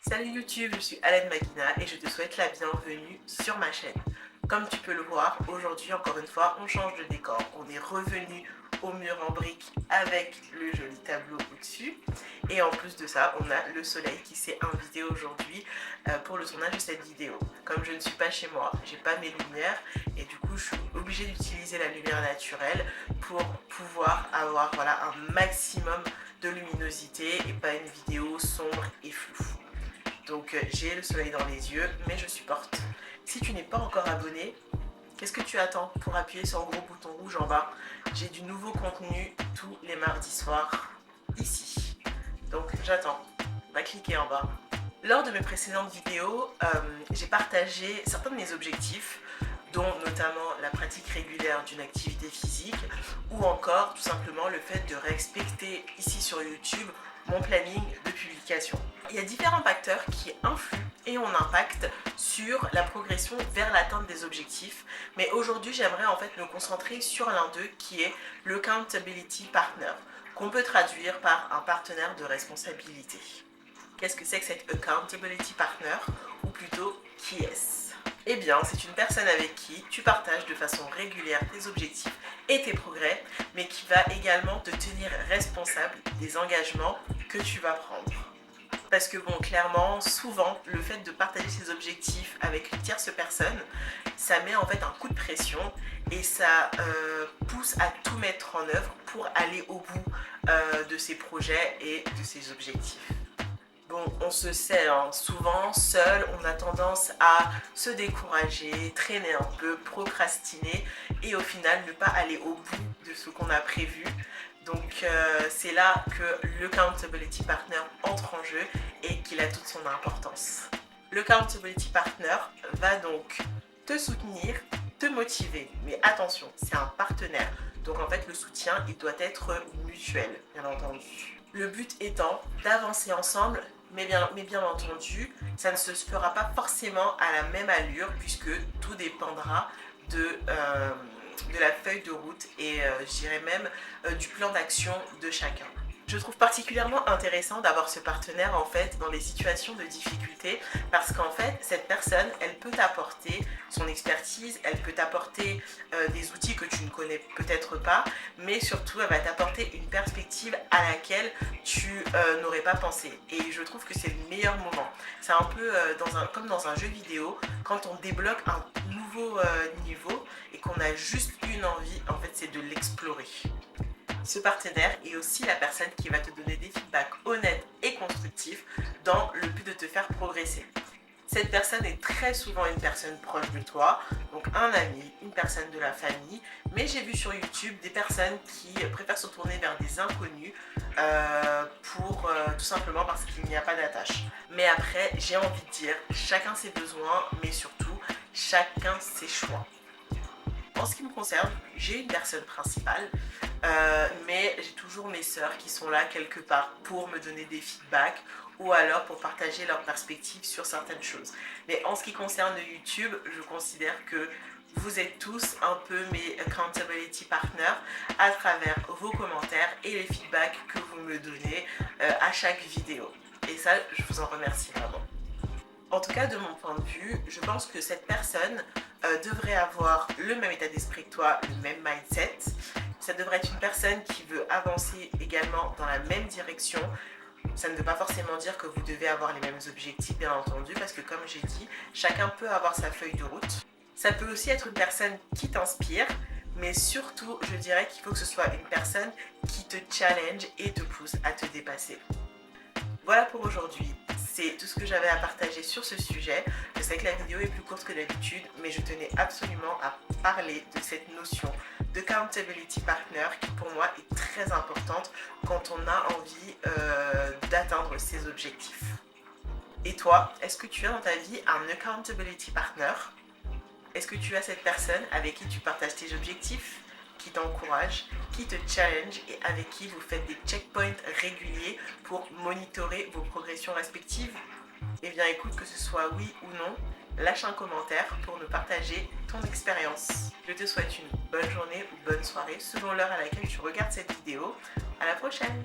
Salut YouTube, je suis Alain Makina et je te souhaite la bienvenue sur ma chaîne. Comme tu peux le voir, aujourd'hui encore une fois, on change de décor. On est revenu au mur en briques avec le joli tableau au-dessus. Et en plus de ça, on a le soleil qui s'est invité aujourd'hui pour le tournage de cette vidéo. Comme je ne suis pas chez moi, j'ai pas mes lumières et du coup je suis obligée d'utiliser la lumière naturelle pour pouvoir avoir un maximum de luminosité et pas une vidéo sombre et floue. Donc j'ai le soleil dans les yeux, mais je supporte. Si tu n'es pas encore abonné, qu'est-ce que tu attends pour appuyer sur le gros bouton rouge en bas? J'ai du nouveau contenu tous les mardis soirs, ici. Donc j'attends, va cliquer en bas. Lors de mes précédentes vidéos, j'ai partagé certains de mes objectifs, dont notamment la pratique régulière d'une activité physique ou encore tout simplement le fait de respecter ici sur YouTube mon planning de publication. Il y a différents facteurs qui influent et ont un impact sur la progression vers l'atteinte des objectifs, mais aujourd'hui j'aimerais en fait me concentrer sur l'un d'eux qui est le Accountability Partner, qu'on peut traduire par un partenaire de responsabilité. Qu'est-ce que c'est que cet Accountability Partner, ou plutôt qui est-ce? Eh bien, c'est une personne avec qui tu partages de façon régulière tes objectifs et tes progrès, mais qui va également te tenir responsable des engagements que tu vas prendre. Parce que bon, clairement, souvent, le fait de partager ses objectifs avec une tierce personne, ça met en fait un coup de pression et ça pousse à tout mettre en œuvre pour aller au bout de ses projets et de ses objectifs. Bon, on se sait, hein, souvent, seul, on a tendance à se décourager, traîner un peu, procrastiner et au final ne pas aller au bout de ce qu'on a prévu. Donc c'est là que le Accountability Partner entre en jeu et qu'il a toute son importance. Le Accountability Partner va donc te soutenir, te motiver, mais attention, c'est un partenaire. Donc en fait le soutien, il doit être mutuel, bien entendu. Le but étant d'avancer ensemble, mais bien entendu, ça ne se fera pas forcément à la même allure puisque tout dépendra de la feuille de route et je dirais même du plan d'action de chacun. Je trouve particulièrement intéressant d'avoir ce partenaire en fait dans les situations de difficulté parce qu'en fait cette personne elle peut t'apporter son expertise, elle peut t'apporter des outils que tu ne connais peut-être pas, mais surtout elle va t'apporter une perspective à laquelle tu n'aurais pas pensé et je trouve que c'est le meilleur moment. C'est un peu comme dans un jeu vidéo quand on débloque un nouveau niveau et qu'on a juste une envie, en fait c'est de l'explorer. Ce partenaire est aussi la personne qui va te donner des feedbacks honnêtes et constructifs dans le but de te faire progresser. Cette personne est très souvent une personne proche de toi, donc un ami, une personne de la famille, mais j'ai vu sur YouTube des personnes qui préfèrent se tourner vers des inconnus tout simplement parce qu'il n'y a pas d'attache. Mais après, j'ai envie de dire, chacun ses besoins, mais surtout, chacun ses choix. En ce qui me concerne, j'ai une personne principale, mais j'ai toujours mes sœurs qui sont là quelque part pour me donner des feedbacks ou alors pour partager leurs perspectives sur certaines choses. Mais en ce qui concerne YouTube, je considère que vous êtes tous un peu mes accountability partners à travers vos commentaires et les feedbacks que vous me donnez à chaque vidéo. Et ça, je vous en remercie vraiment. En tout cas, de mon point de vue, je pense que cette personne devrait avoir le même état d'esprit que toi, le même mindset. Ça devrait être une personne qui veut avancer également dans la même direction. Ça ne veut pas forcément dire que vous devez avoir les mêmes objectifs, bien entendu, parce que comme j'ai dit, chacun peut avoir sa feuille de route. Ça peut aussi être une personne qui t'inspire, mais surtout, je dirais qu'il faut que ce soit une personne qui te challenge et te pousse à te dépasser. Voilà pour aujourd'hui, c'est tout ce que j'avais à partager sur ce sujet. Je sais que la vidéo est plus courte que d'habitude, mais je tenais absolument à parler de cette notion de Accountability Partner qui pour moi est très importante quand on a envie d'atteindre ses objectifs. Et toi, est-ce que tu as dans ta vie un Accountability Partner? Est-ce que tu as cette personne avec qui tu partages tes objectifs, qui t'encourage, qui te challenge et avec qui vous faites des checkpoints réguliers pour monitorer vos progressions respectives? Eh bien écoute, que ce soit oui ou non, lâche un commentaire pour nous partager ton expérience. Je te souhaite une bonne journée ou bonne soirée selon l'heure à laquelle tu regardes cette vidéo. À la prochaine!